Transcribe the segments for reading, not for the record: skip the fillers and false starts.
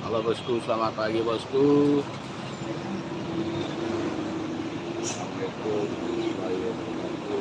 Halo bosku, selamat pagi bosku. Assalamualaikum warahmatullahi wabarakatuh.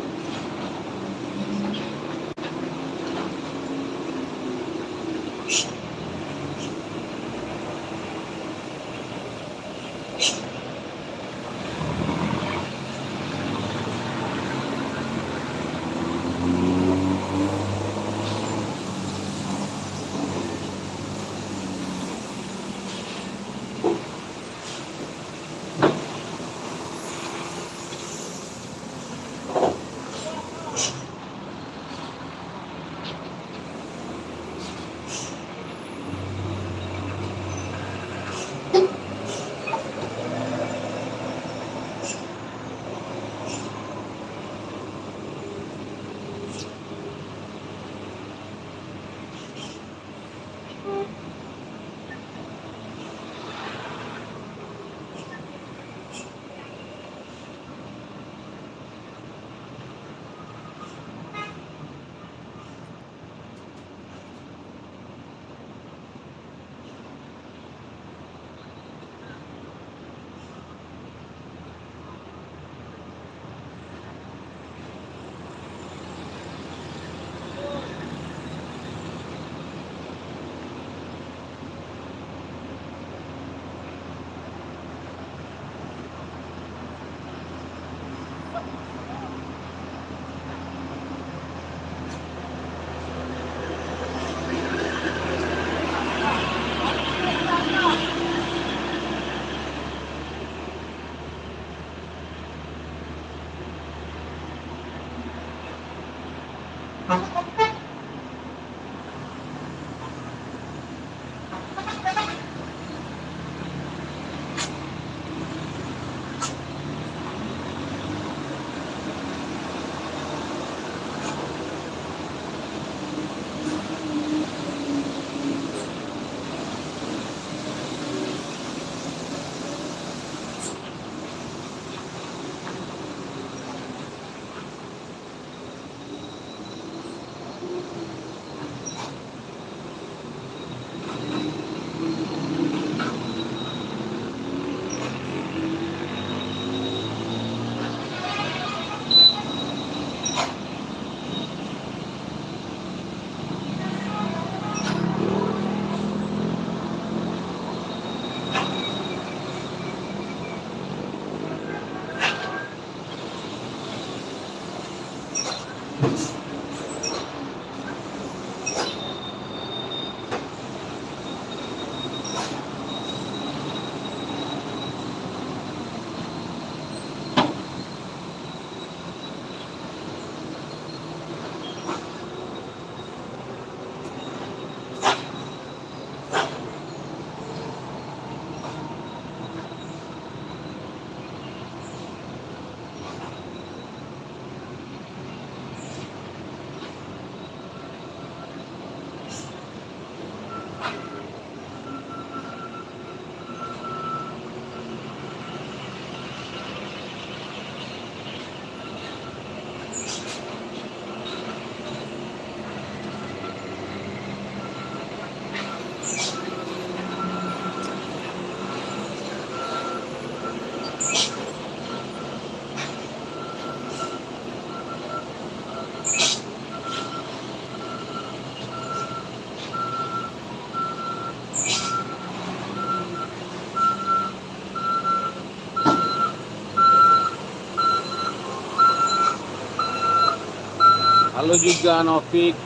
Halo juga Novik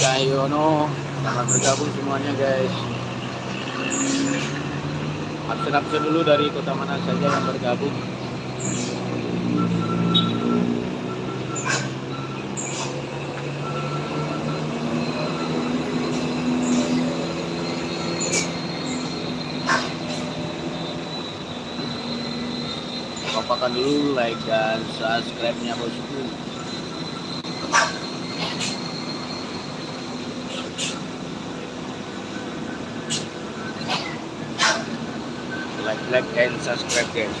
Cahyono, selamat bergabung semuanya guys. Absen-absen dulu dari kota mana saja yang bergabung. Kompakan dulu like dan subscribe-nya bosku. Like and subscribe guys.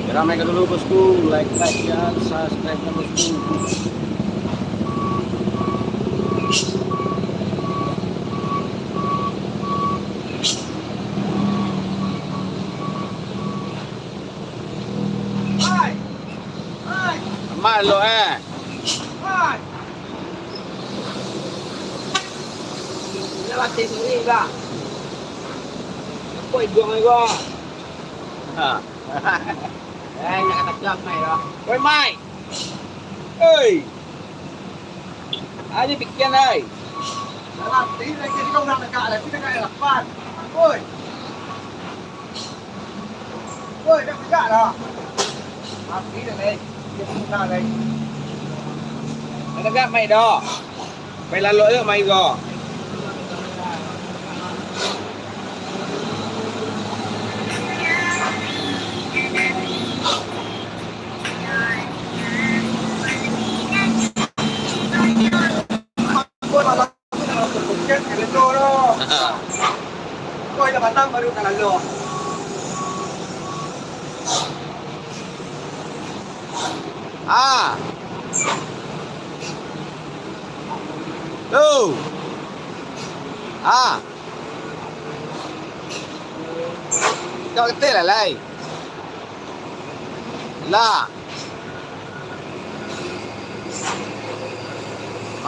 Ramaikan dulu bosku, like ya, subscribe ya bosku. Hai. Hai. Malo Hai. Lewat sini enggak? Koi buang aja. Ha. Nak kata jam mai dah. Oi Mai. Oi. Aja bikin ai. Dalam tí này kia công năng cả là cái này là fan. Ôi. Ôi, đang cả đó. Làm tí này đây. Cái công năng đây. Nagagap may do. May lalo yung may go. Ôi mà nó cũng chết cái lên lô đó. Ôi là bà Tâm mà được cả là lô. Ah. Tuh. Ah. Kau ketik lah lai. Lah.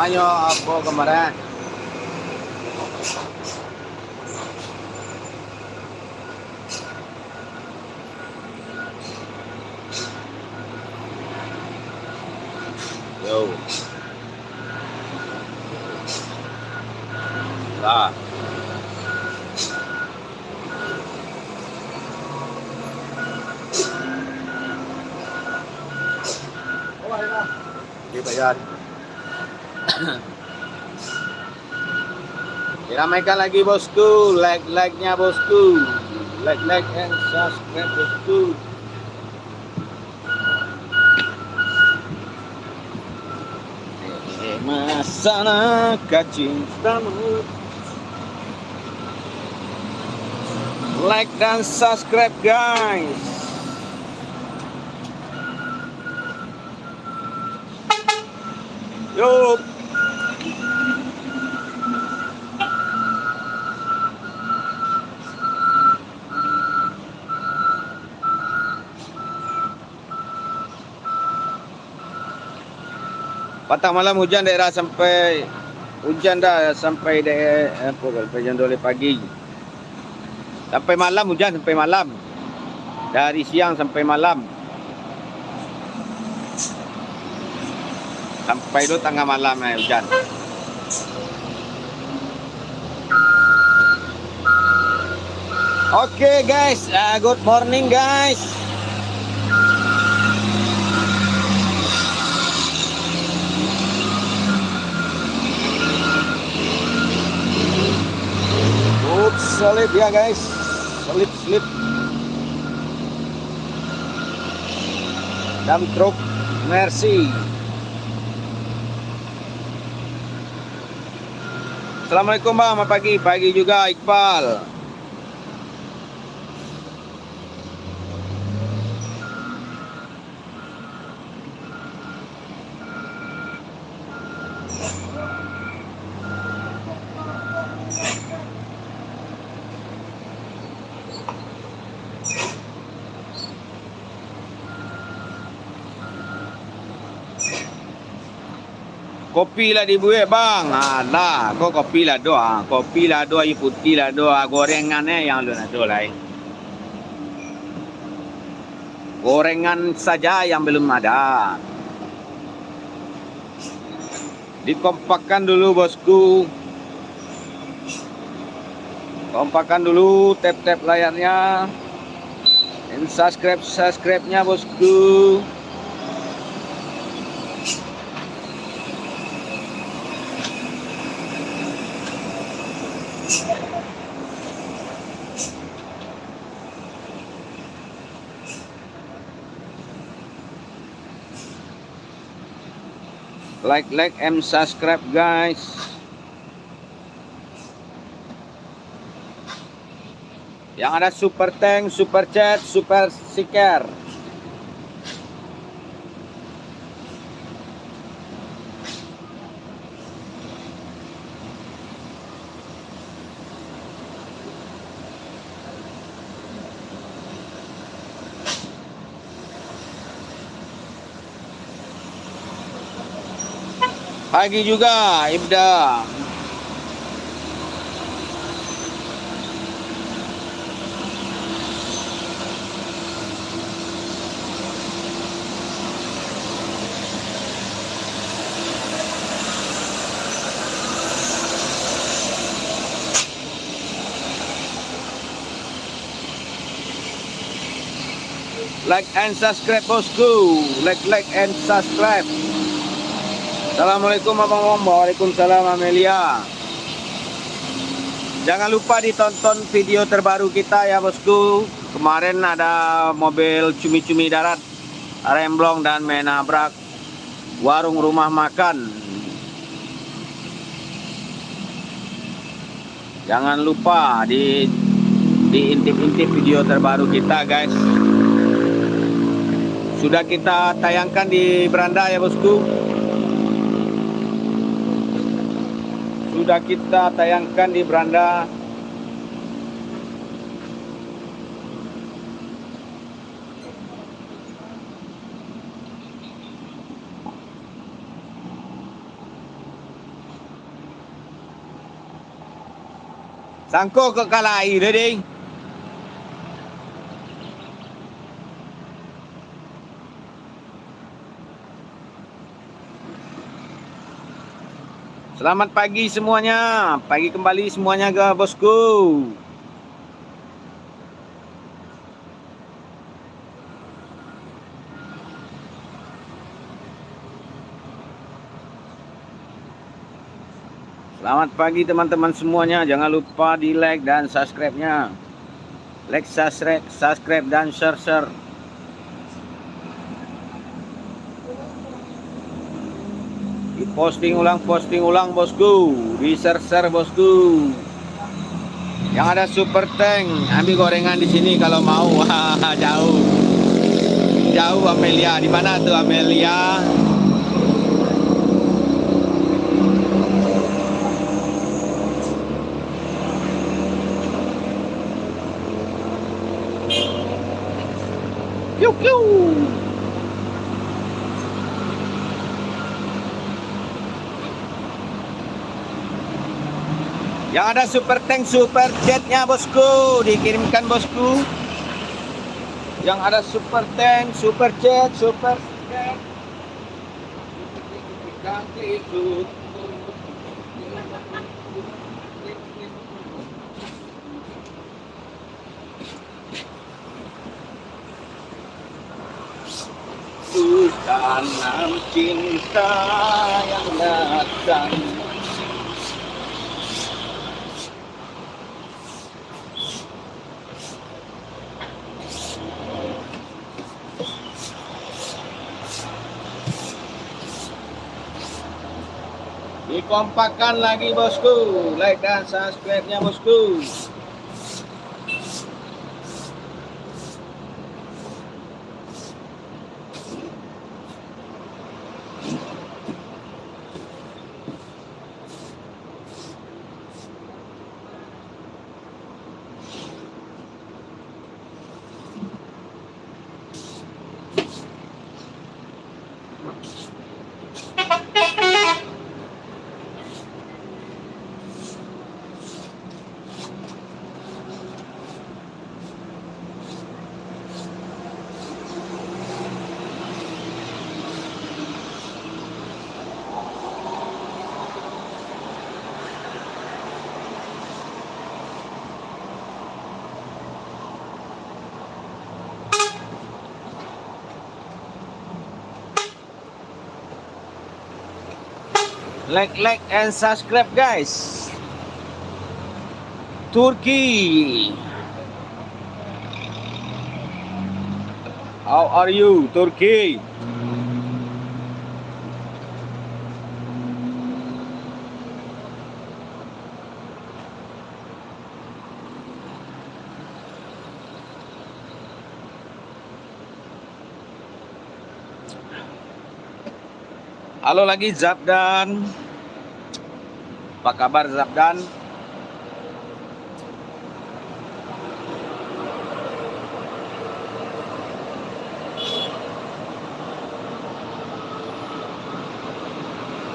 Ayo apa kemarin? Yo. Lah. Ôi là. Dibayar. Diramaikan lagi bosku, like-nya bosku. Like and subscribe bosku. Masana cintamu. Like dan subscribe guys. Yuk. Patang malam hujan daerah sampai hujan dah sampai daerah jam 2 pagi. Sampai malam hujan sampai malam. Dari siang sampai malam. Sampai dulu tengah malam hujan. Okay guys, good morning guys. Salib ya guys, salib dump truck Mercy. Assalamualaikum bang, pagi juga Iqbal. Kopi lah dibuat bang. Lah, kau kopi lah doa. Kopi lah doa, air putih lah doa. Gorengannya yang lu nak doa lain. Gorengan saja yang belum ada. Dikompakkan dulu bosku. Kompakkan dulu tap-tap layarnya. Dan subscribe-nya bosku. Like and subscribe guys. Yang ada super tank, super chat, super sticker. Pagi juga, Ibda. Like and subscribe bosku. Like and subscribe. Assalamualaikum abang-abang. Waalaikumsalam Amelia. Jangan lupa ditonton video terbaru kita ya bosku. Kemarin ada mobil cumi-cumi darat remblong dan menabrak warung rumah makan. Jangan lupa diintip-intip video terbaru kita guys. Sudah kita tayangkan di beranda ya bosku. Sudah kita tayangkan di beranda. Sangko ke kalai dah ding. Selamat pagi semuanya. Pagi kembali semuanya ke bosku. Selamat pagi teman-teman semuanya. Jangan lupa di like dan subscribe-nya. Like, subscribe dan share. Posting ulang bosku, di share bosku. Yang ada super tank, ambil gorengan di sini kalau mau. Jauh Amelia. Di mana tuh Amelia? Piu. Yang ada super tank, super jetnya bosku, dikirimkan bosku. Yang ada super tank, super jet. Sultan cinta yang datang. Dikompakkan lagi bosku, like dan subscribe-nya bosku. Like and subscribe guys. Turkey. How are you, Turkey? Halo lagi Zabdan. Apa kabar Zabdan?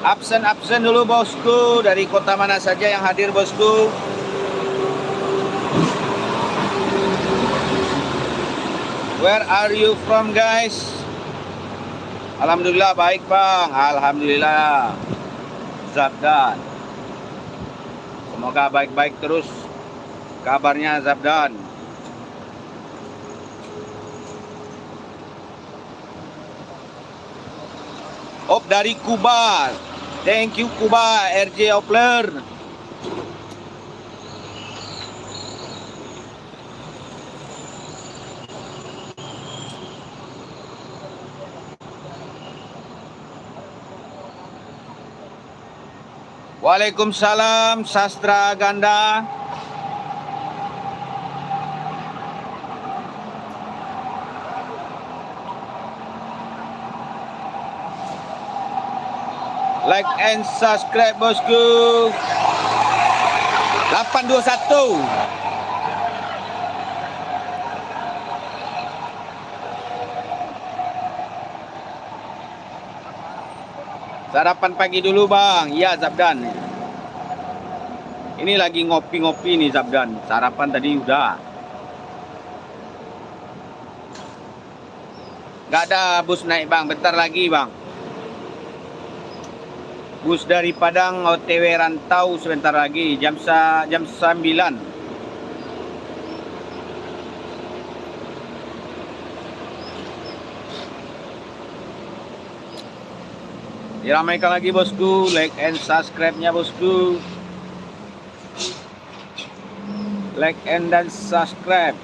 Absen dulu bosku. Dari kota mana saja yang hadir bosku? Where are you from guys? Alhamdulillah baik bang. Alhamdulillah. Zabdan. Semoga baik-baik terus kabarnya Zabdan. Op dari Kuba. Thank you Kuba, RJ Opler. Waalaikumsalam Sastra Ganda. Like and subscribe bosku. 821. Sarapan pagi dulu bang. Iya Zabdan. Ini lagi ngopi-ngopi nih Zabdan. Sarapan tadi udah. Gak ada bus naik bang. Bentar lagi bang. Bus dari Padang OTW Rantau sebentar lagi. Jam 9. Diramaikan lagi bosku. Like and subscribe-nya bosku. Like and dan subscribe.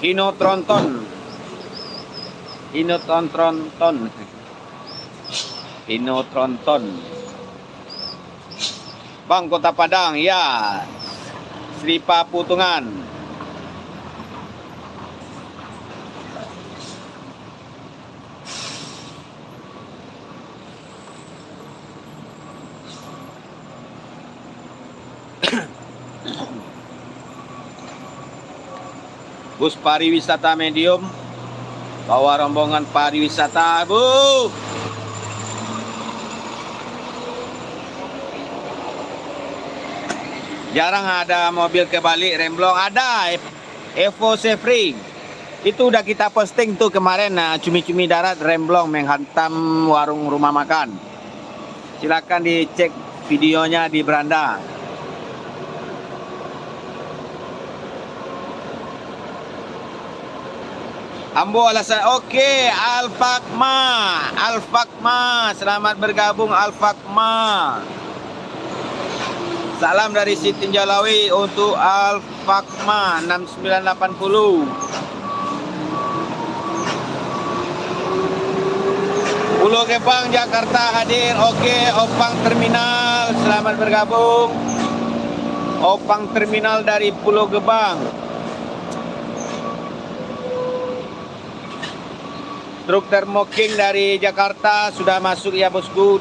Kino Tronton. Kino Tronton. Kino Tronton. Bang Kota Padang, ya. Sri Paputungan. Bus pariwisata medium. Bawa rombongan pariwisata, Bu. Jarang ada mobil kebalik remblong. Ada Evo Sefri. Itu udah kita posting tuh kemarin. Cumi-cumi darat remblong menghantam warung rumah makan. Silakan dicek videonya di beranda. Ambo alasan. Oke, Alfakma, selamat bergabung Alfakma. Salam dari Siti Jalawi untuk Alfakma 6980. Pulau Gebang Jakarta hadir. Oke, Opang Terminal selamat bergabung. Opang Terminal dari Pulau Gebang. Truk Thermo-King dari Jakarta sudah masuk ya bosku.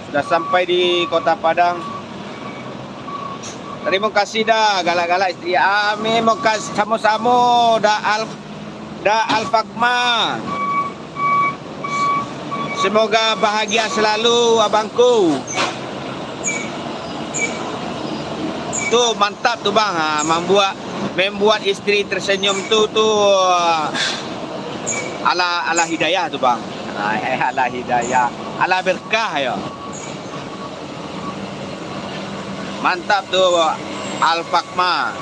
Sudah sampai di Kota Padang. Terima kasih dah galak-galak istri. Amin, mau kasih sama-sama dah Alfakma. Semoga bahagia selalu abangku. Tuh mantap tuh bang, membuat istri tersenyum tuh ala hidayah tuh bang. Ala hidayah, ala berkah ya. Mantap tuh Alfakma.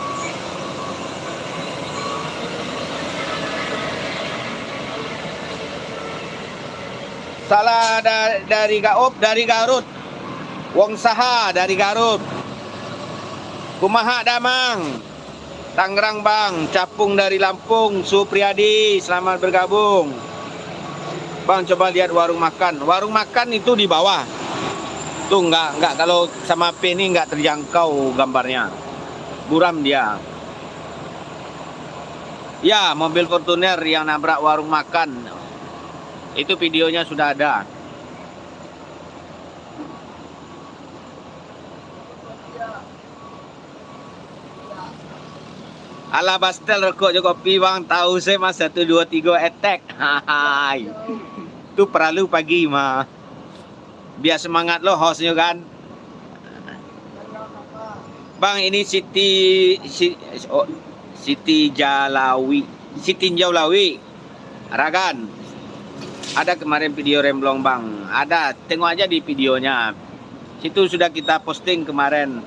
Salah dari Garut. Wong Saha dari Garut. Kumaha Damang. Tangerang bang, Capung dari Lampung, Supriyadi, selamat bergabung. Bang coba lihat warung makan. Warung makan itu di bawah. Tuh enggak kalau sama P ini enggak terjangkau gambarnya. Buram dia. Ya, mobil Fortuner yang nabrak warung makan. Itu videonya sudah ada. Ala Bastel rokok je kopi bang. Tahu saya mas 1 2 3 attack. Hai. Tu perlu pagi mah. Biar semangat lo hostnya kan. Bang ini Siti Jalawi. Siti Jalawi. Ragan. Ada kemarin video remblong bang. Ada. Tengok aja di videonya. Situ sudah kita posting kemarin.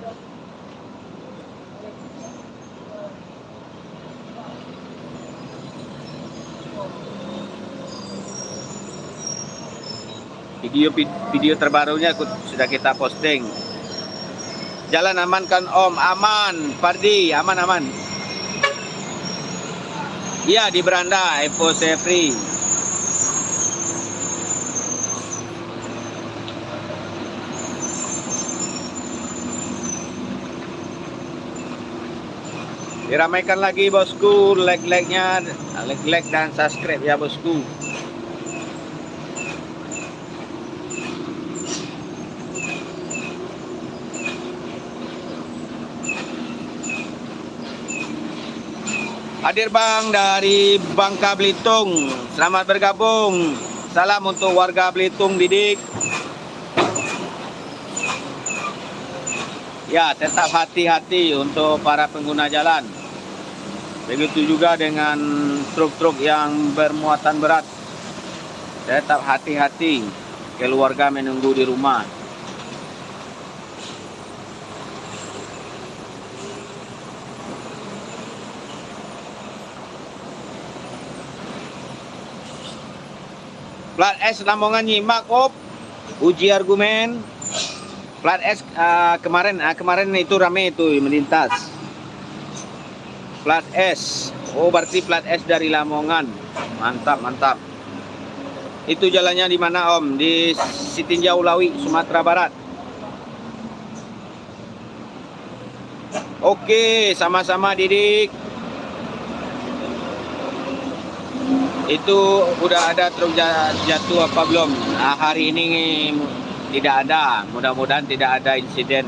Video terbarunya sudah kita posting. Jalan aman kan Om? Aman, Fardi, aman. Iya di beranda, Evo Sefri. Diramaikan lagi bosku, like-nya, like dan subscribe ya bosku. Hadir bang dari Bangka Belitung. Selamat bergabung. Salam untuk warga Belitung Didik. Ya tetap hati-hati untuk para pengguna jalan. Begitu juga dengan truk-truk yang bermuatan berat. Tetap hati-hati. Keluarga menunggu di rumah. Plat S Lamongan nyimak op uji argumen. Plat S kemarin itu rame itu melintas. Plat S. Oh berarti plat S dari Lamongan. Mantap. Itu jalannya di mana Om? Di Sitinjau Lawi, Sumatera Barat. Oke, sama-sama Didik. Itu udah ada truk jatuh apa belum? Hari ini tidak ada. Mudah-mudahan tidak ada insiden.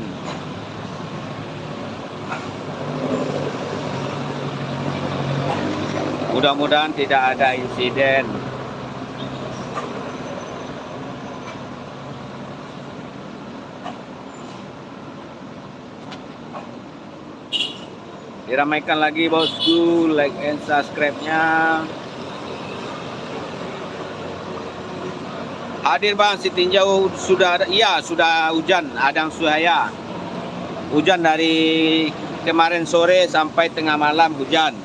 Mudah-mudahan tidak ada insiden. Diramaikan lagi bosku, like and subscribe-nya. Hadir bang, Sitinjau sudah ada, iya sudah hujan, Adang Suhaya. Hujan dari kemarin sore sampai tengah malam hujan.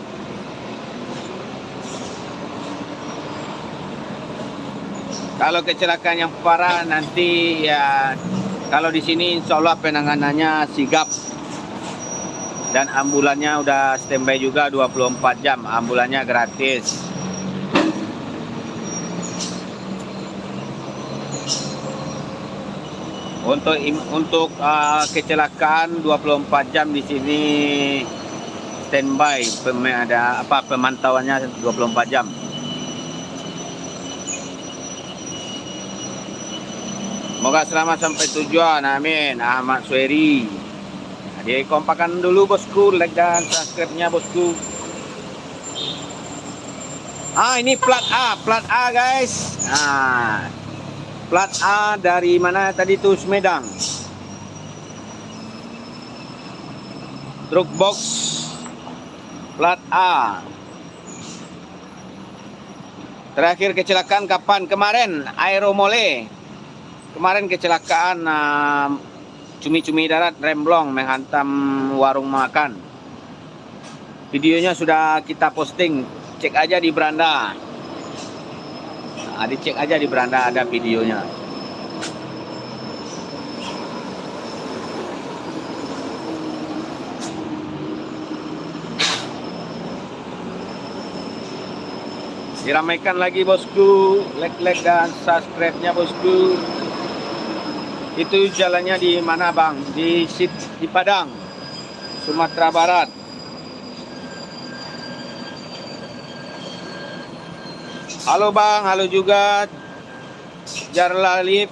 Kalau kecelakaan yang parah nanti ya, kalau di sini insya Allah penanganannya sigap. Dan ambulannya udah standby juga 24 jam, ambulannya gratis. Untuk kecelakaan 24 jam di sini standby, ada pemantauannya 24 jam. Semoga selamat sampai tujuan, amin. Ahmad Sueri. Jadi kompakan dulu bosku, like dan subscribe-nya bosku. Ini plat A guys. Plat A dari mana tadi tuh? Sumedang. Truk box plat A. Terakhir kecelakaan kapan? Kemarin Aeromole. Kemarin kecelakaan cumi-cumi darat remblong menghantam warung makan. Videonya sudah kita posting. Cek aja di beranda. Dicek aja di beranda ada videonya. Diramaikan lagi bosku, like dan subscribe-nya bosku. Itu jalannya di mana bang? Di Padang, Sumatera Barat. Halo bang, halo juga Jarlalip.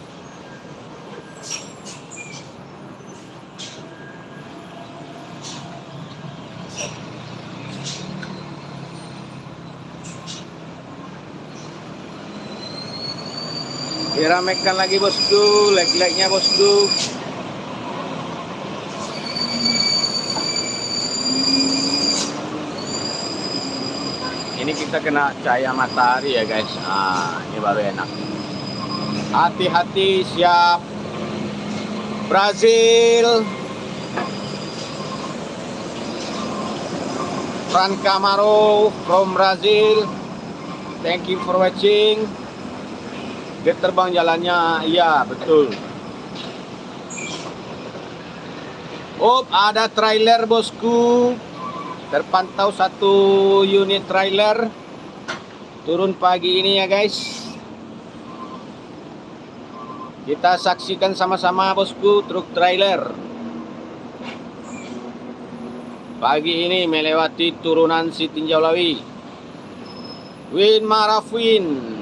Diramekan lagi bosku, leg-legnya bosku. Ini kita kena cahaya matahari ya guys. Nah, ini baru enak. Hati-hati, siap. Brazil. Fran Camaro from Brazil. Thank you for watching. Dia terbang jalannya, iya betul. Oh, ada trailer bosku. Terpantau satu unit trailer turun pagi ini ya guys. Kita saksikan sama-sama bosku truk trailer. Pagi ini melewati turunan Sitinjolawi. Win Marafwin.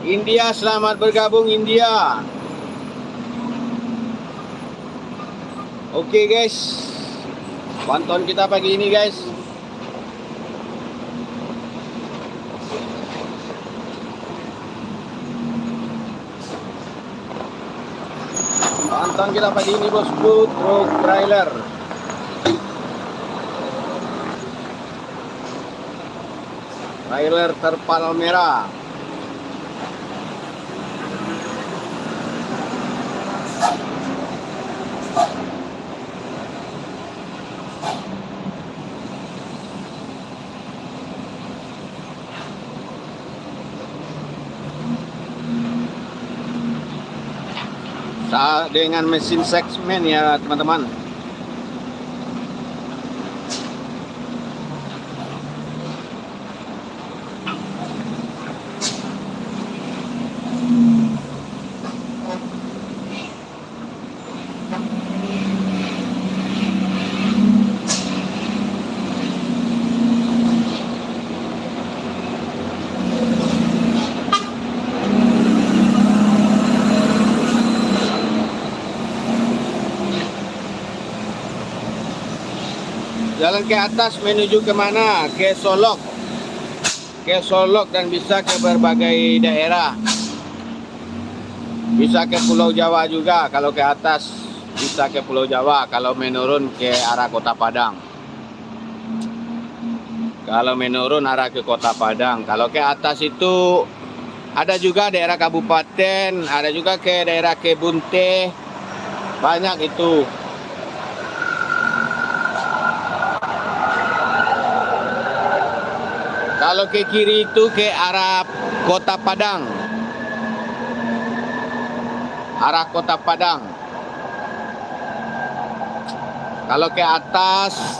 India, selamat bergabung India. Oke guys, pantauan kita pagi ini guys. Pantauan kita pagi ini bosku, truk trailer. Trailer terpal merah. Dengan mesin Sexman ya teman-teman. Jalan ke atas menuju kemana? Ke Solok. Ke Solok dan bisa ke berbagai daerah. Bisa ke Pulau Jawa juga kalau ke atas. Bisa ke Pulau Jawa kalau menurun ke arah Kota Padang. Kalau menurun arah ke Kota Padang. Kalau ke atas itu ada juga daerah kabupaten, ada juga ke daerah Kebunte. Banyak itu. Kalau ke kiri itu ke arah Kota Padang. Arah Kota Padang. Kalau ke atas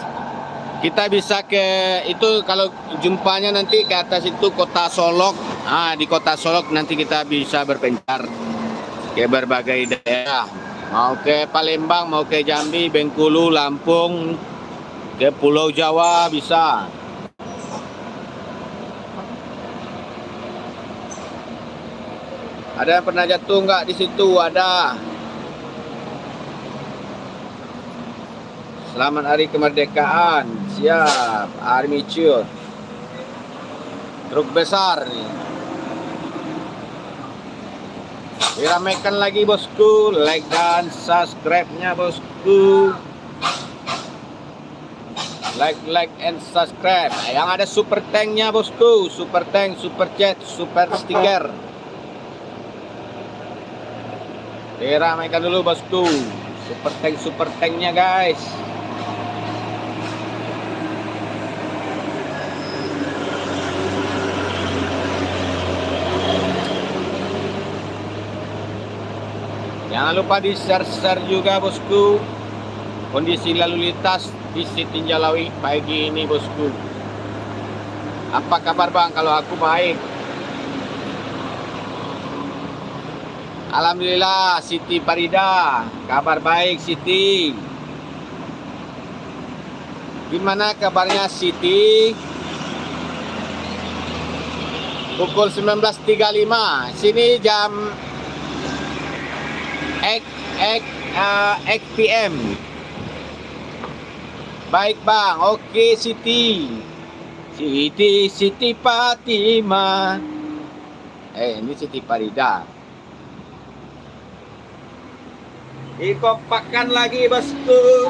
kita bisa ke itu, kalau jumpanya nanti ke atas itu Kota Solok. Nah, di Kota Solok nanti kita bisa berpencar ke berbagai daerah. Mau ke Palembang, mau ke Jambi, Bengkulu, Lampung, ke Pulau Jawa bisa. Ada yang pernah jatuh nggak di situ? Ada. Selamat Hari Kemerdekaan. Siap. Armature. Truk besar nih. Diramekan lagi bosku. Like dan subscribe-nya bosku. Like and subscribe. Yang ada super tank-nya bosku. Super tank, super chat, super stiker. Diramaikan dulu bosku. Super tanknya guys. Jangan lupa di share juga bosku. Kondisi lalu lintas di Sitinjolawi pagi ini bosku. Apa kabar bang? Kalau aku baik. Alhamdulillah, Siti Farida, kabar baik Siti. Gimana kabarnya Siti? Pukul 19.35. Sini jam XPM. Baik bang, oke Siti. Siti Fatima. Ini Siti Farida. Dikompakkan lagi bosku.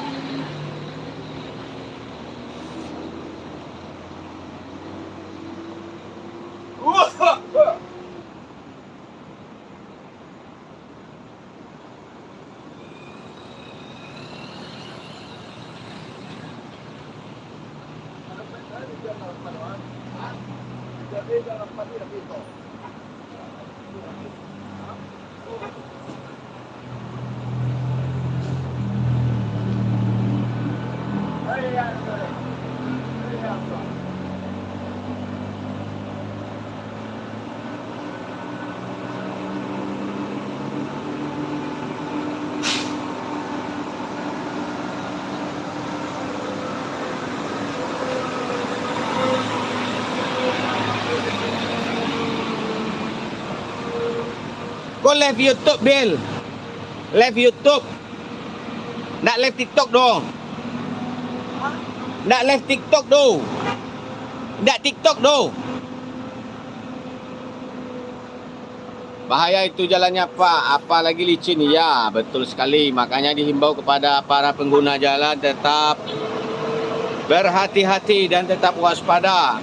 Go live YouTube, Bill. Live YouTube. Nak live TikTok dong. Nak live TikTok dong. Nak TikTok dong. Bahaya itu jalannya Pak, apalagi licin. Ya, betul sekali. Makanya dihimbau kepada para pengguna jalan tetap berhati-hati dan tetap waspada.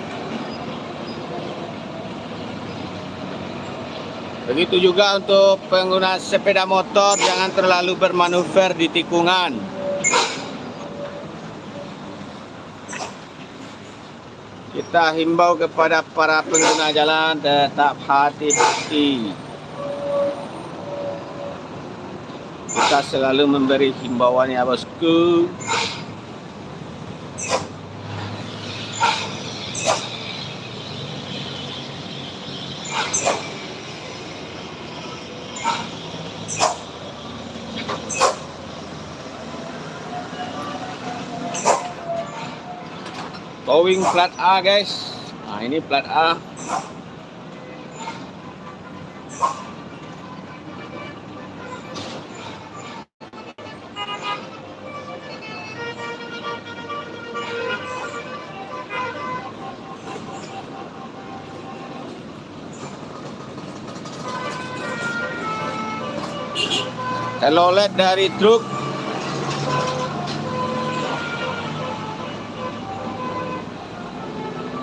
Begitu juga untuk pengguna sepeda motor, jangan terlalu bermanuver di tikungan. Kita himbau kepada para pengguna jalan tetap hati-hati. Kita selalu memberi himbauan ya bosku. Towing plat A guys. Nah ini plat A. Telolet dari truk.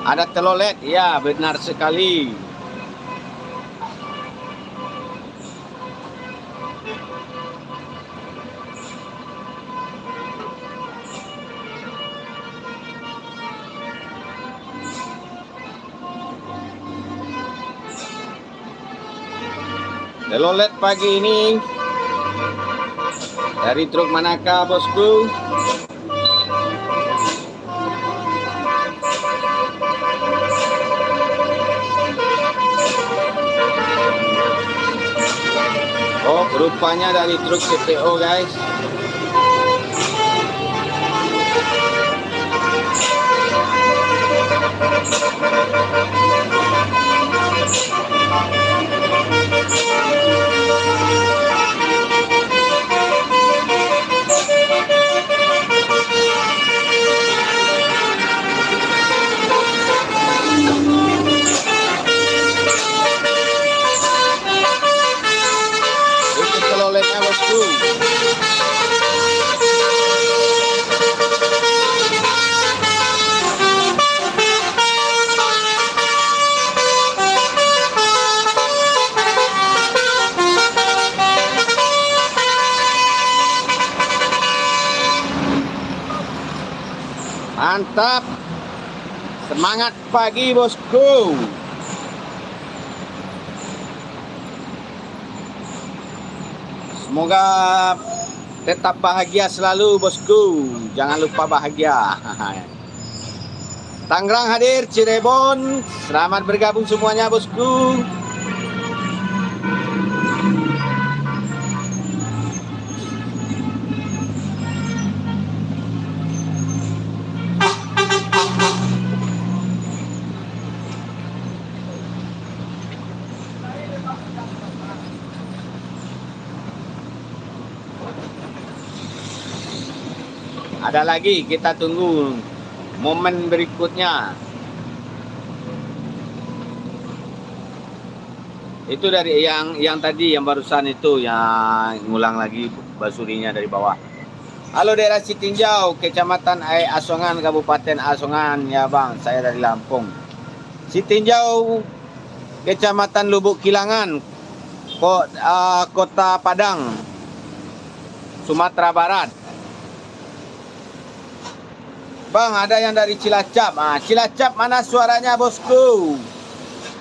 Ada telolet, ya benar sekali. Telolet pagi ini dari truk manakah bosku? Oh, rupanya dari truk CPO guys. Itu teloletnya bosku. Mantap. Semangat pagi bosku. Semoga tetap bahagia selalu bosku. Jangan lupa bahagia. Tangerang hadir, Cirebon. Selamat bergabung semuanya bosku. Ada lagi, kita tunggu momen berikutnya. Itu dari yang tadi, yang barusan itu, yang ngulang lagi basurinya dari bawah. Halo daerah Sitinjau, Kecamatan Asongan, Kabupaten Asongan, ya bang, saya dari Lampung. Sitinjau, Kecamatan Lubuk Kilangan, Kota Padang, Sumatera Barat. Bang, ada yang dari Cilacap. Cilacap mana suaranya bosku?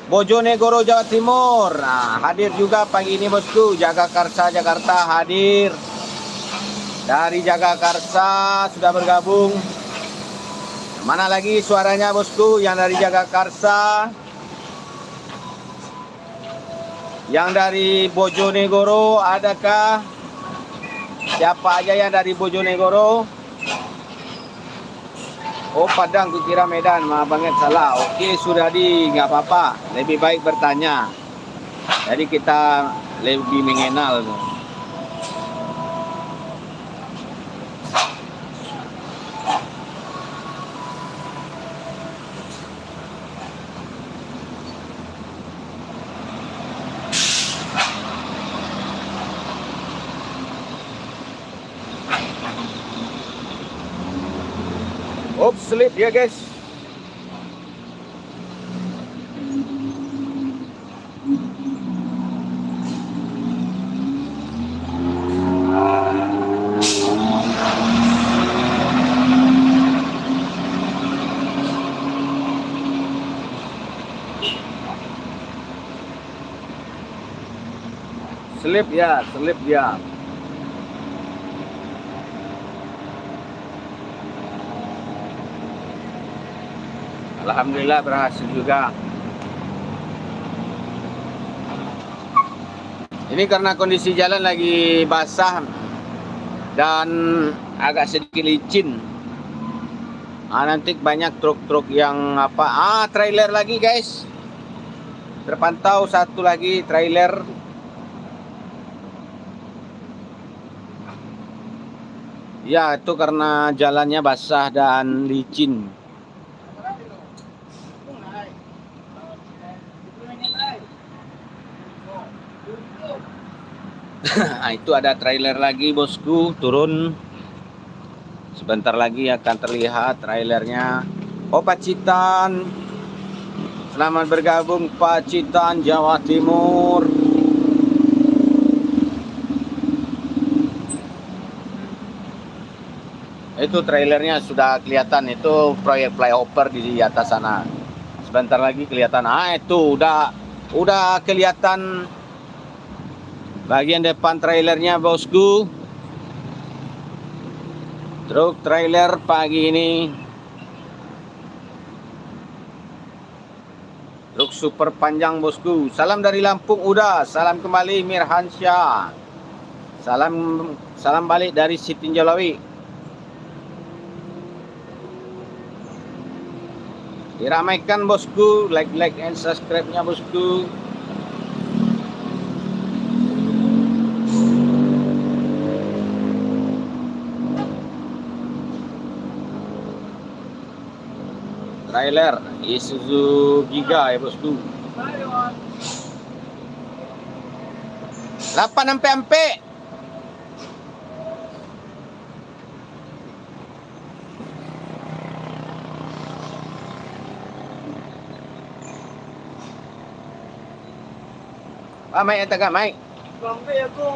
Bojonegoro, Jawa Timur. Hadir juga pagi ini bosku. Jagakarsa Jakarta hadir. Dari Jagakarsa sudah bergabung. Mana lagi suaranya bosku yang dari Jagakarsa? Yang dari Bojonegoro adakah? Siapa aja yang dari Bojonegoro? Oh Padang, kukira Medan, maaf banget salah. Oke Suradi, nggak apa-apa. Lebih baik bertanya. Jadi kita lebih mengenal. Oops, slip ya guys. Slip ya, slip ya. Alhamdulillah berhasil juga. Ini karena kondisi jalan lagi basah dan agak sedikit licin. Nanti banyak truk-truk yang trailer lagi guys. Terpantau satu lagi trailer. Ya, itu karena jalannya basah dan licin. Itu ada trailer lagi bosku, turun. Sebentar lagi akan terlihat trailernya. Oh Pacitan, selamat bergabung Pacitan, Jawa Timur. Itu trailernya sudah kelihatan, itu proyek flyover di atas sana. Sebentar lagi kelihatan. Itu udah kelihatan bagian depan trailernya bosku. Truk trailer pagi ini. Truk super panjang bosku. Salam dari Lampung udah. Salam kembali Mirhansyah. Salam balik dari Sitinjau Lawi. Diramaikan bosku, like and subscribe-nya bosku. Trailer Isuzu Giga ya bosku. 8 ampe. Mai ataga mai. Sampai aku.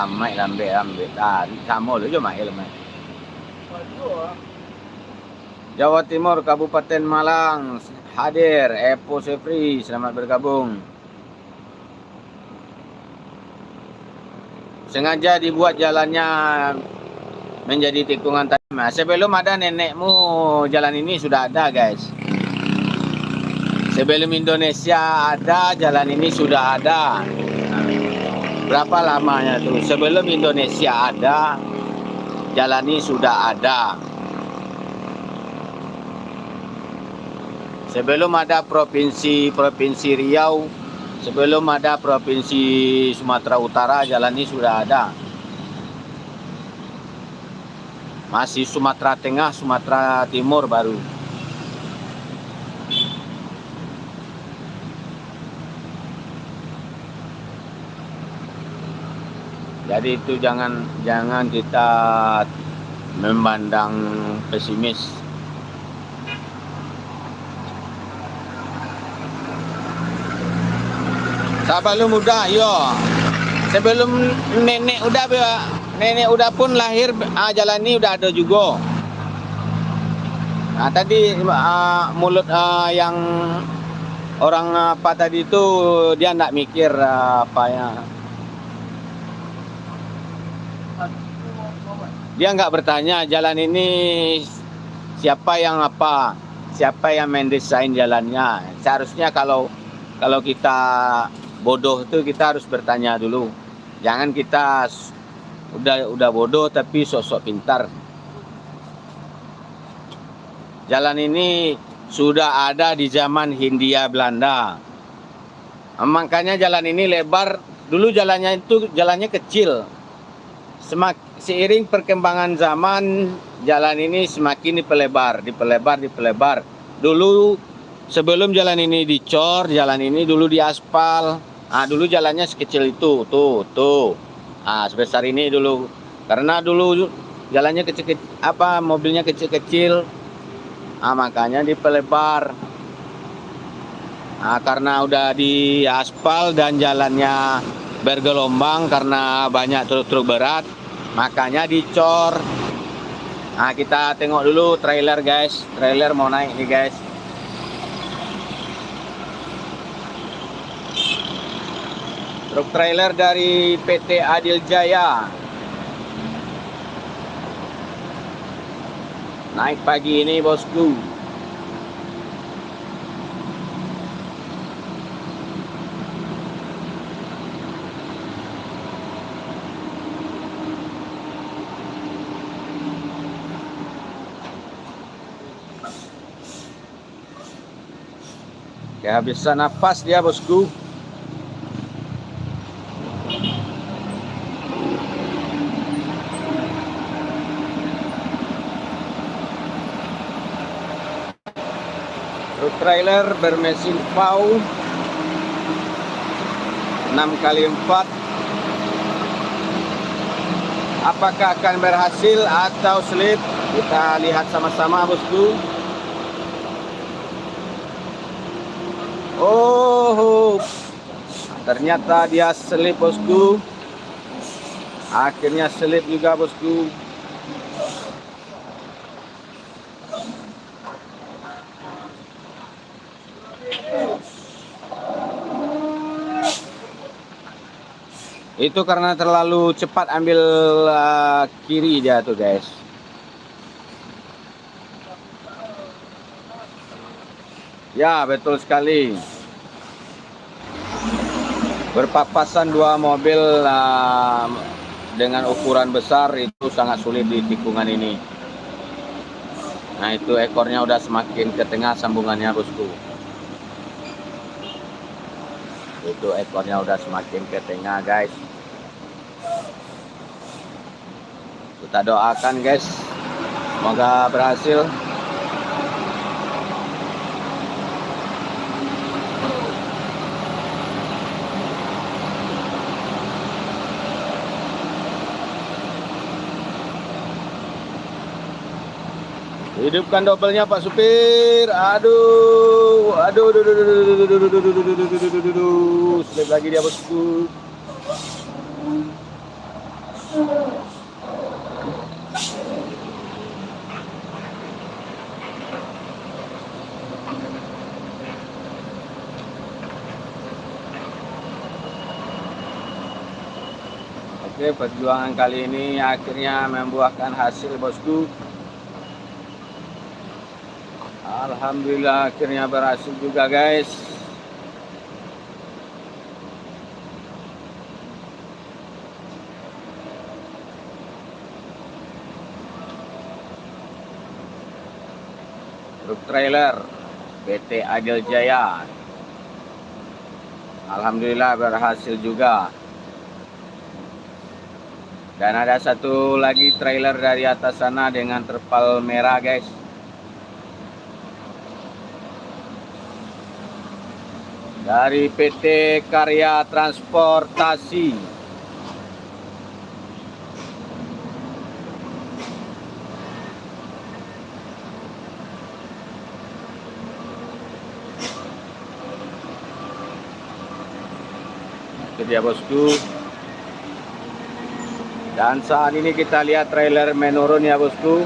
Mai lambe. Sama dulu mai lambe. Jawa Timur, Kabupaten Malang hadir. Epo Sefri, selamat bergabung. Sengaja dibuat jalannya menjadi tikungan tajam. Sebelum ada nenekmu, jalan ini sudah ada guys. Sebelum Indonesia ada, jalan ini sudah ada. Berapa lamanya tuh? Sebelum Indonesia ada, jalan ini sudah ada. Sebelum ada Provinsi Riau, Sebelum ada Provinsi Sumatera Utara, jalan ini sudah ada. Masih Sumatera Tengah, Sumatera Timur baru. Jadi itu jangan kita memandang pesimis. Sebelum udah, yo. Sebelum nenek udah pun lahir, jalan ini udah ada juga. Nah, tadi mulut yang orang apa tadi itu dia nggak mikir apa ya. Dia nggak bertanya jalan ini siapa yang mendesain jalannya. Seharusnya kalau kita bodoh itu kita harus bertanya dulu. Jangan kita udah bodoh tapi sok-sok pintar. Jalan ini sudah ada di zaman Hindia Belanda. Makanya jalan ini lebar. Dulu jalannya kecil. Seiring perkembangan zaman, jalan ini semakin diperlebar. Dulu sebelum jalan ini dicor, jalan ini dulu diaspal. Dulu jalannya sekecil itu, tuh. Sebesar ini dulu. Karena dulu jalannya kecil, mobilnya kecil-kecil. Makanya diperlebar. Karena udah diaspal dan jalannya bergelombang karena banyak truk-truk berat, makanya dicor. Kita tengok dulu trailer guys. Trailer mau naik nih guys. Truk trailer dari PT Adil Jaya. Naik pagi ini bosku. Kehabisan nafas dia bosku. Truk trailer bermesin PAU 6x4. Apakah akan berhasil atau slip? Kita lihat sama-sama bosku. Oh, ternyata dia selip bosku. Akhirnya selip juga bosku. Itu karena terlalu cepat ambil kiri dia tuh guys. Ya, betul sekali. Berpapasan dua mobil dengan ukuran besar itu sangat sulit di tikungan ini. Nah, itu ekornya udah semakin ke tengah sambungannya bosku. Itu ekornya udah semakin ke tengah guys. Kita doakan guys, semoga berhasil. Hidupkan dobelnya Pak Supir. Aduh. Slip lagi dia bosku. Oke, perjuangan kali ini akhirnya membuahkan hasil bosku. Alhamdulillah akhirnya berhasil juga guys. Truk trailer PT Adil Jaya. Alhamdulillah berhasil juga. Dan ada satu lagi trailer dari atas sana dengan terpal merah, guys. Dari PT Karya Transportasi. Itu dia bosku. Dan saat ini kita lihat trailer menurun ya bosku.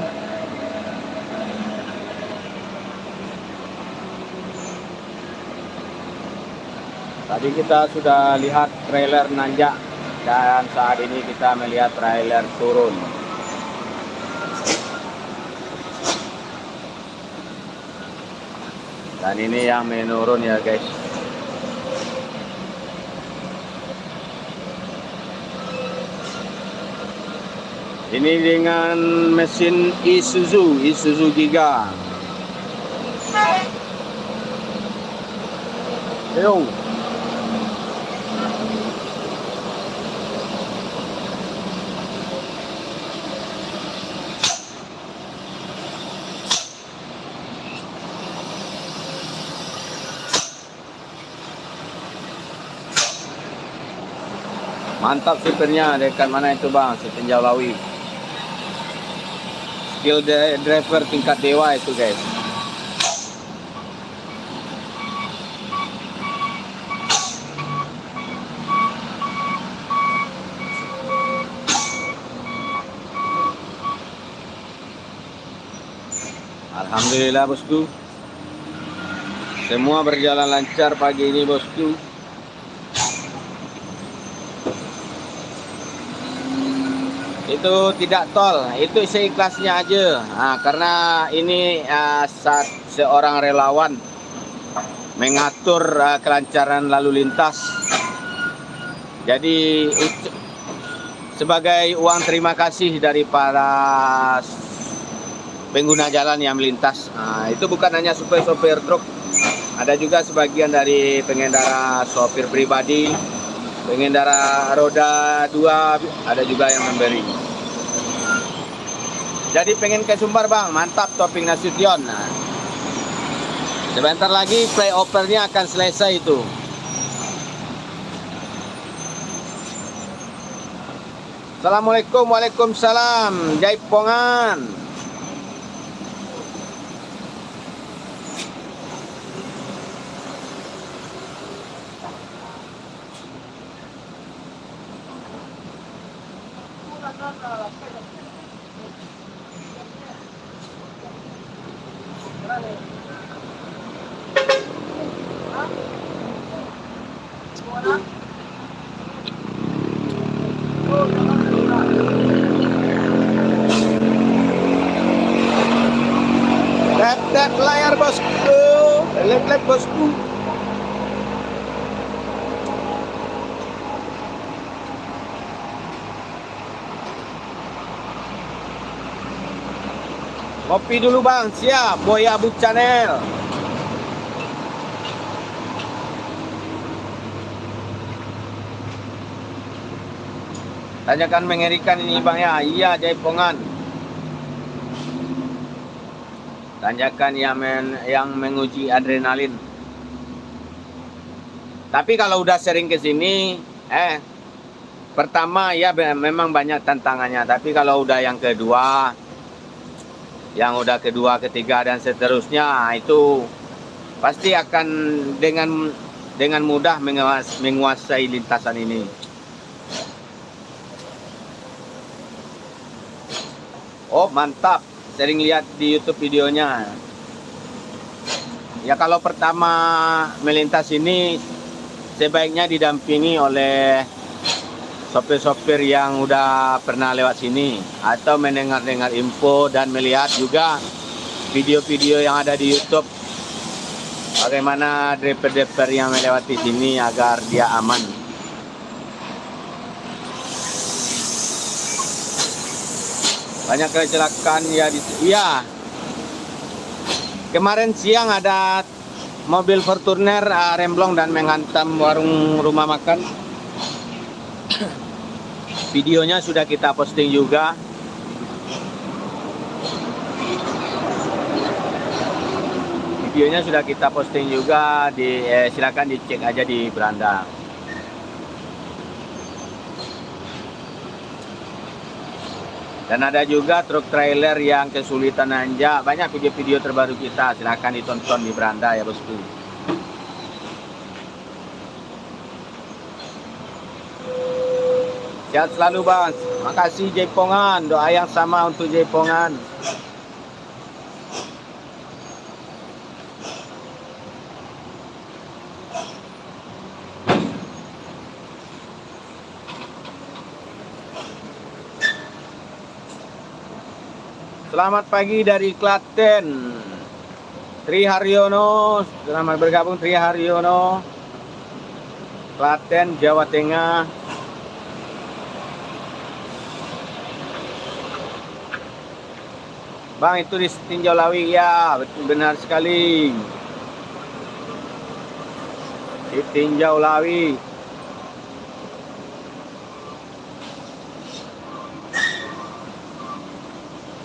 Tadi kita sudah lihat trailer nanjak dan saat ini kita melihat trailer turun. Dan ini yang menurun ya guys. Ini dengan mesin Isuzu Giga. Yo. Mantap supirnya, dekat mana itu bang? Setinjau Lawi. Skill driver tingkat dewa itu guys. Alhamdulillah bosku. Semua berjalan lancar pagi ini bosku. Itu tidak tol, itu seikhlasnya aja. Nah, karena ini seorang relawan mengatur kelancaran lalu lintas. Jadi sebagai uang terima kasih dari para pengguna jalan yang melintas. Nah, itu bukan hanya sopir-sopir truk, ada juga sebagian dari pengendara sopir pribadi, pengendara roda 2, ada juga yang memberi. Jadi pengen ke Sumbar bang, mantap Topik Nasution. Nah, sebentar lagi flyovernya akan selesai itu. Assalamualaikum, waalaikumsalam, Jaipongan. Lihat layar bosku, lihat bosku. Kopi dulu bang, siap. Boy Abu Channel. Tanyakan mengerikan ini bang ya. Iya Jaipongan. Tanyakan yang menguji adrenalin. Tapi kalau udah sering ke sini, pertama ya memang banyak tantangannya. Tapi kalau udah yang kedua, ketiga dan seterusnya, itu pasti akan dengan mudah menguasai lintasan ini. Oh mantap. Sering lihat di YouTube videonya. Ya kalau pertama melintas ini sebaiknya didampingi oleh sopir-sopir yang udah pernah lewat sini atau mendengar-dengar info dan melihat juga video-video yang ada di YouTube bagaimana driver-driver yang melewati sini agar dia aman. Banyak kecelakaan ya. Iya. Kemarin siang ada mobil Fortuner remblong dan menghantam warung rumah makan. Videonya sudah kita posting juga. Videonya sudah kita posting juga di silakan dicek aja di beranda. Dan ada juga truk trailer yang kesulitan nanjak. Banyak video-video terbaru kita, silakan ditonton di beranda ya bosku. Sehat selalu bang. Makasih Jaipongan, doa yang sama untuk Jaipongan. Selamat pagi dari Klaten, Tri Haryono. Selamat bergabung Tri Haryono, Klaten, Jawa Tengah. Bang, itu di Tinjau Lawi ya, betul benar sekali. Di Tinjau Lawi.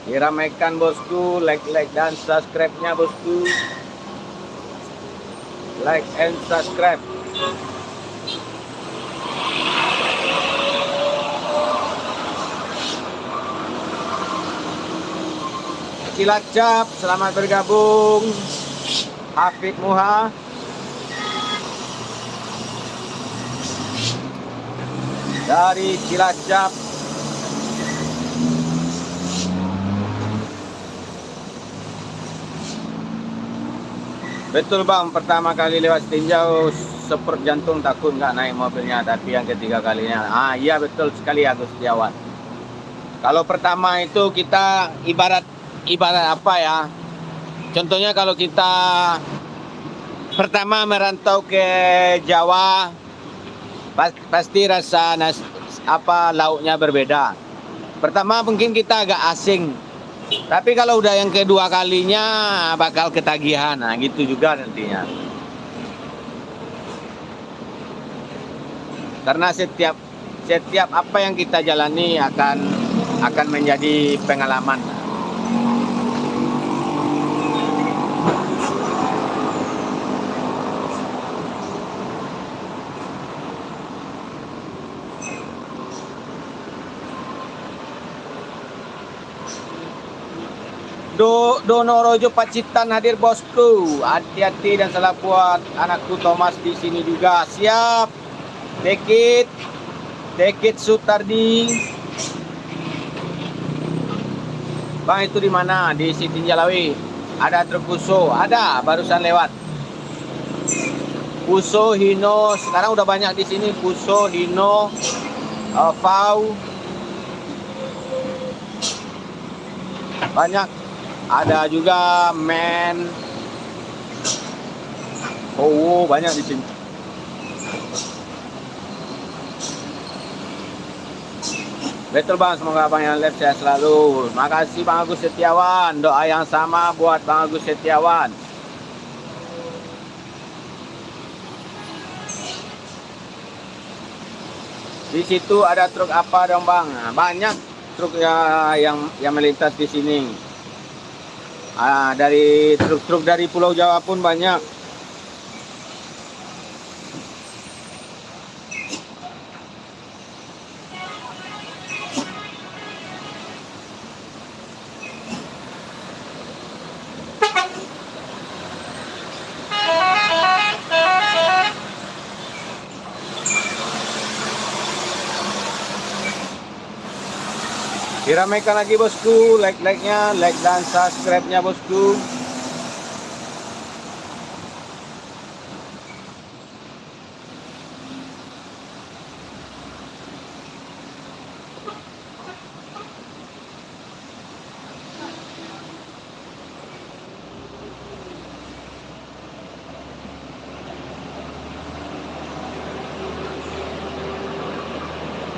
Diramaikan bosku, like dan subscribe-nya bosku. Like and subscribe. Cilacap, selamat bergabung. Hafid Muha. Dari Cilacap. Betul bang, pertama kali lewat tinjau seperti jantung, takut nggak naik mobilnya, tapi yang ketiga kalinya, iya betul sekali Agus Setiawan. Kalau pertama itu kita ibarat apa ya? Contohnya kalau kita pertama merantau ke Jawa, pasti rasa lauknya berbeda. Pertama mungkin kita agak asing. Tapi kalau udah yang kedua kalinya bakal ketagihan, nah gitu juga nantinya. Karena setiap apa yang kita jalani akan menjadi pengalaman. Donorojo Pacitan hadir bosku. Hati-hati dan salah buat anakku Thomas di sini juga. Siap. Take it Sutardi. Bang, itu di mana? Di Sitinjalawi. Ada truk Puso, ada barusan lewat. Puso, Hino, sekarang udah banyak di sini. Puso, Hino, Pau. Banyak. Ada juga Men. Oh, banyak di sini. Betul bang, semoga abang yang live sehat selalu. Makasih Bang Agus Setiawan. Doa yang sama buat Bang Agus Setiawan. Di situ ada truk apa dong bang? Banyak truk yang melintas di sini. Dari truk-truk dari Pulau Jawa pun banyak. Diramaikan lagi bosku, like-nya, like dan subscribe-nya bosku.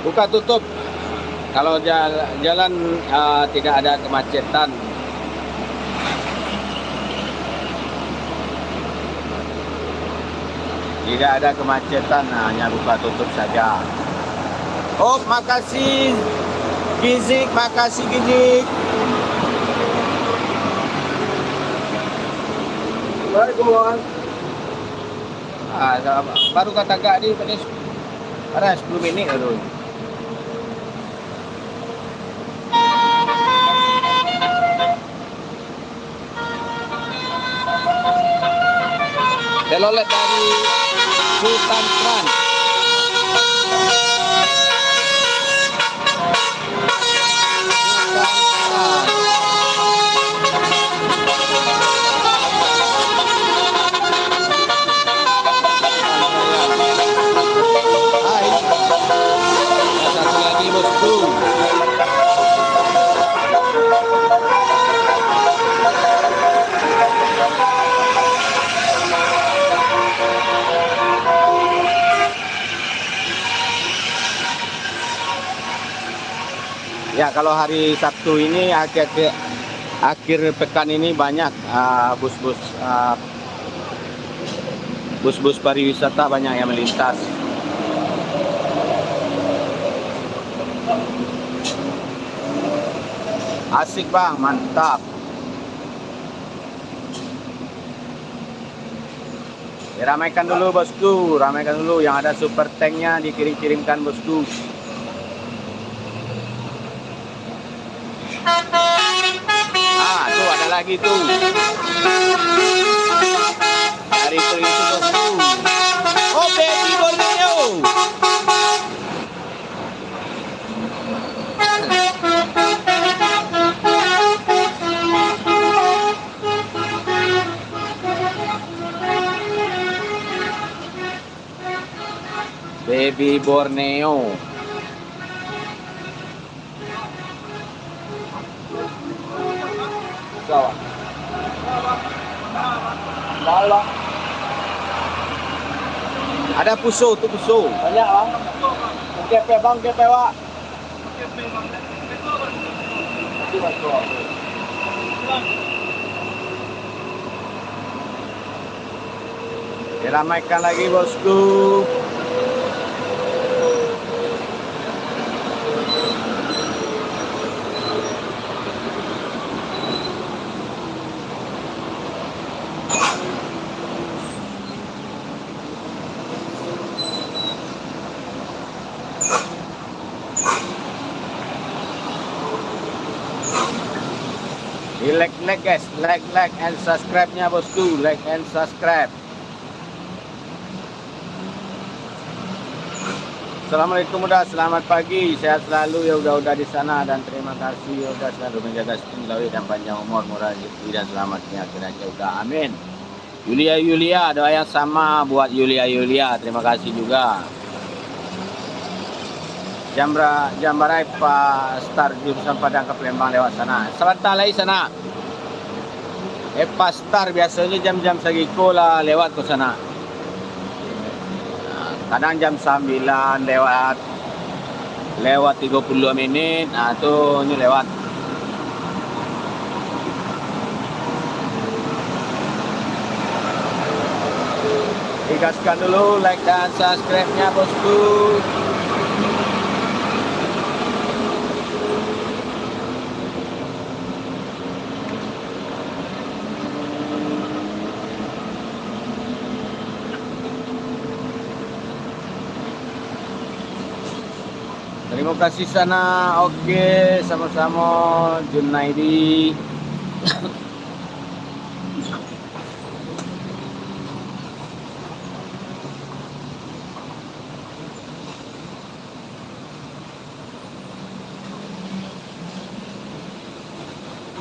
Buka tutup. Kalau jalan tidak ada kemacetan. Tidak ada kemacetan, hanya buka tutup saja. Oh, makasih Gizik, makasih Gizik. Baik, kawan. Baru kata Kak di ada 10 menit baru. Telolet dari Sultan Trans. Hai. Satu lagi bosku. Ya, kalau hari Sabtu ini akhir pekan ini banyak bus-bus pariwisata banyak yang melintas. Asik bang, mantap. Ramaikan dulu bosku, ramaikan dulu. Yang ada super tanknya dikirim-kirimkan bosku. Tuh ada lagi tuh. Dari itu bosku. Oh, baby Borneo. Baby Borneo. Salah. Ada puso tuh puso. Banyak bang. GP bang, GP wak. Diramaikan lagi bosku. Di like guys, like and subscribe-nya bosku, like and subscribe. Assalamualaikum udah, selamat pagi, sehat selalu ya udah di sana dan terima kasih ya udah selalu menjaga selalu dan panjang umur, murah rezeki dan selamatnya akhirnya udah, amin. Yulia doa yang sama buat Yulia, terima kasih juga. Jambarai Pak Star jurusan Padang ke Palembang lewat sana. Sebentar lagi sana. Pak Star biasanya jam-jam segiko lah lewat ke sana. Kadang jam 9 lewat 32 menit. Nah, tuh ini lewat. Digaskan dulu like dan subscribe-nya bosku. Terima kasih sana. Oke, sama-sama Junaidi.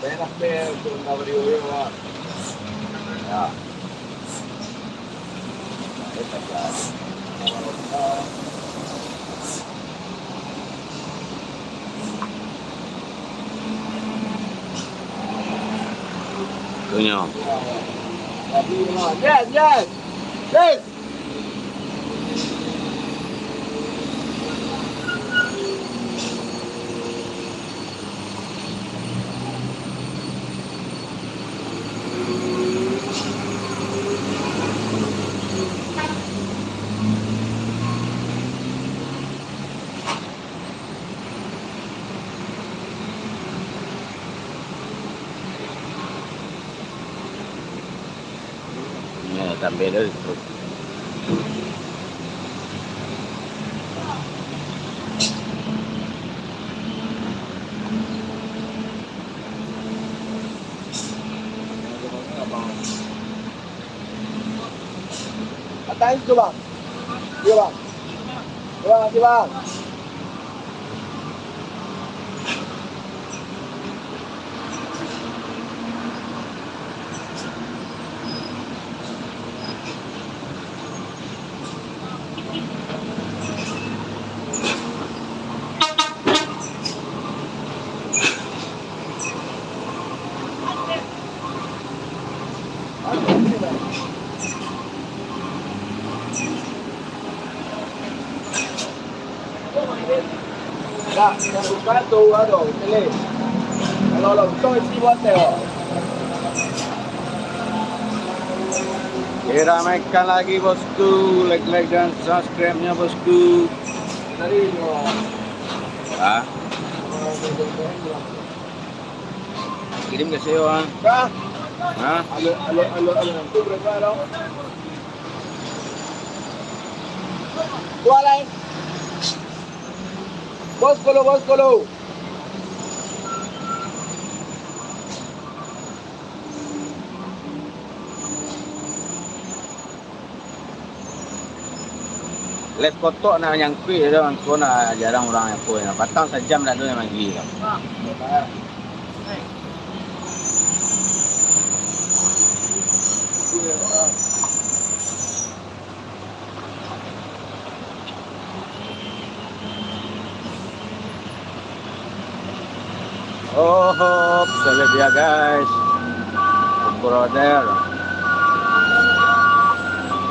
Enak deh, turun dari Uyo wak. Ya. Tunyo. Yes, yes. Yes. sampai dah itu. Atain itu bang. Iya bang. Terima kasih bang. Ya, yang buka tuh, aduh, pilih. Kalau lontong isi buat teo. Diramaikan lagi bosku, like dan subscribe-nya bosku. Tadi Ah, kirim ke saya ah. kah? Hah? Alo, itu berapa dong? Dua lain. Bos kolo. Les kotok nak yang kui dah, kau nak jarang orang yang kui. Batang sejam dah tu yang lagi. Oh, salah dia guys. Brother.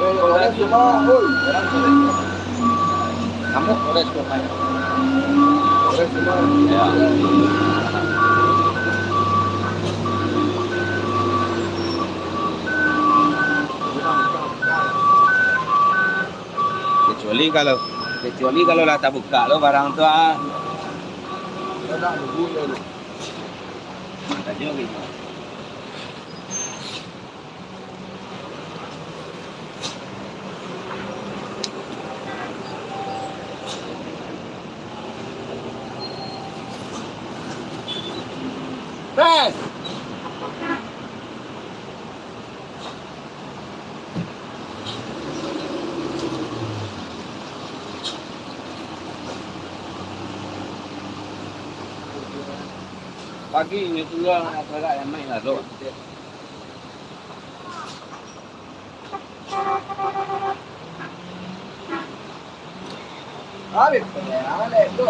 Orang semua, oi. Kamu ores bukan? Orang semua. Ya. Kecuali kalau lah tak buka lo barang tu ah. Ada nunggu ya lu. Tak juga gitu. Bes. Pagi ni tu lah agak yang main lah tu. Habis, ada itu.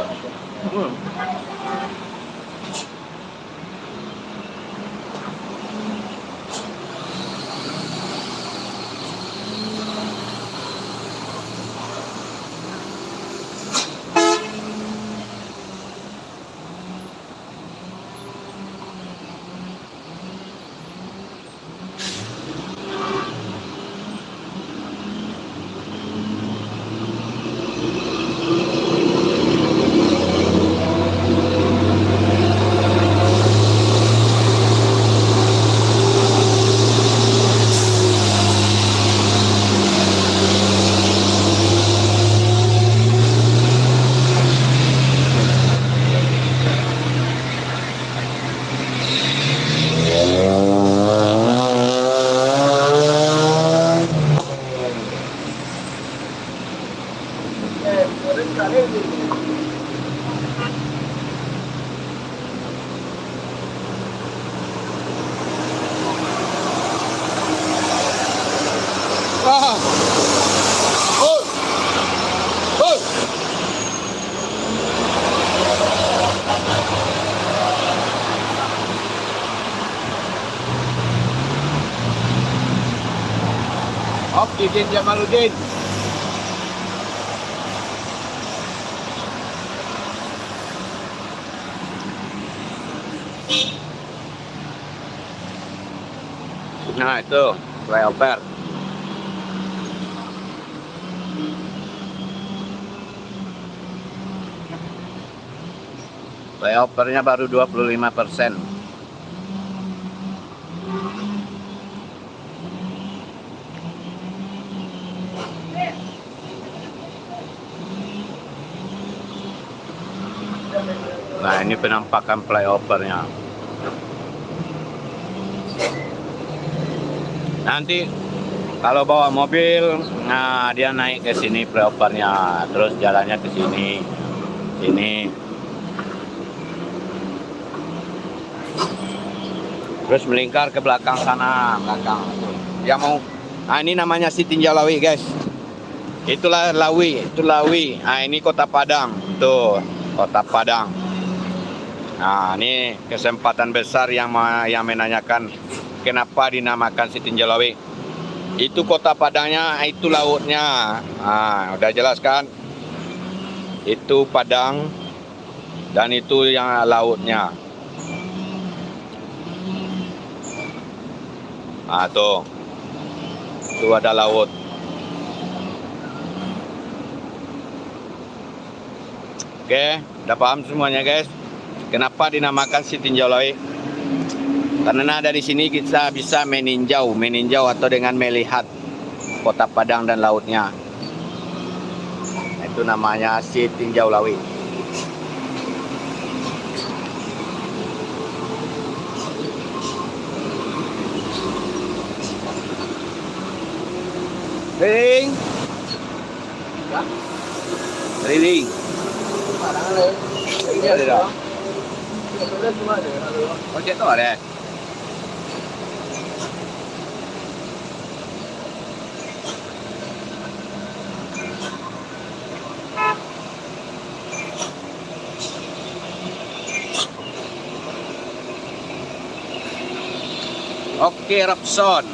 Op Didin Jamaluddin. Nah itu flyover. Flyovernya baru 25%. Nah, ini penampakan flyovernya. Nanti kalau bawa mobil, nah dia naik ke sini flyovernya, terus jalannya ke sini, sini. Terus melingkar ke belakang sana, belakang. Yang mau, nah ini namanya si Tinjau Lawi guys. Itulah Lawi, itu Lawi. Nah ini Kota Padang, tuh Kota Padang. Nah ini kesempatan besar yang menanyakan kenapa dinamakan si Tinjau Lawi. Itu Kota Padangnya, itu lautnya. Nah udah jelas kan? Itu Padang dan itu yang lautnya. Nah tuh, itu ada laut. Oke, udah paham semuanya guys. Kenapa dinamakan si Tinjau Lawi? Karena dari sini kita bisa meninjau atau dengan melihat Kota Padang dan lautnya. Itu namanya si Tinjau Lawi. Riling. Riling. Ini ada dah. Oh, cek tu ada. Oke, Robson.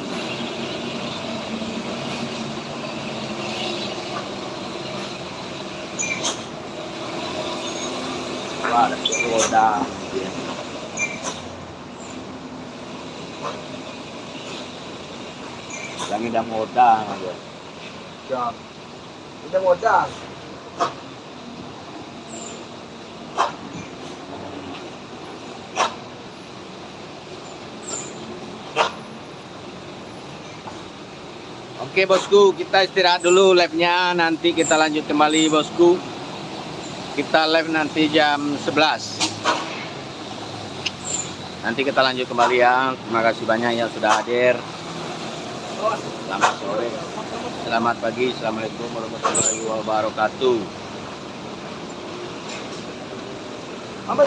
Wah, ada roda. Yang udah modal aja. Ya. Udah modal. Oke bosku, kita istirahat dulu live-nya, nanti kita lanjut kembali bosku. Kita live nanti jam 11. Nanti kita lanjut kembali ya. Terima kasih banyak yang sudah hadir. Selamat sore, selamat pagi, assalamualaikum warahmatullahi wabarakatuh. Apa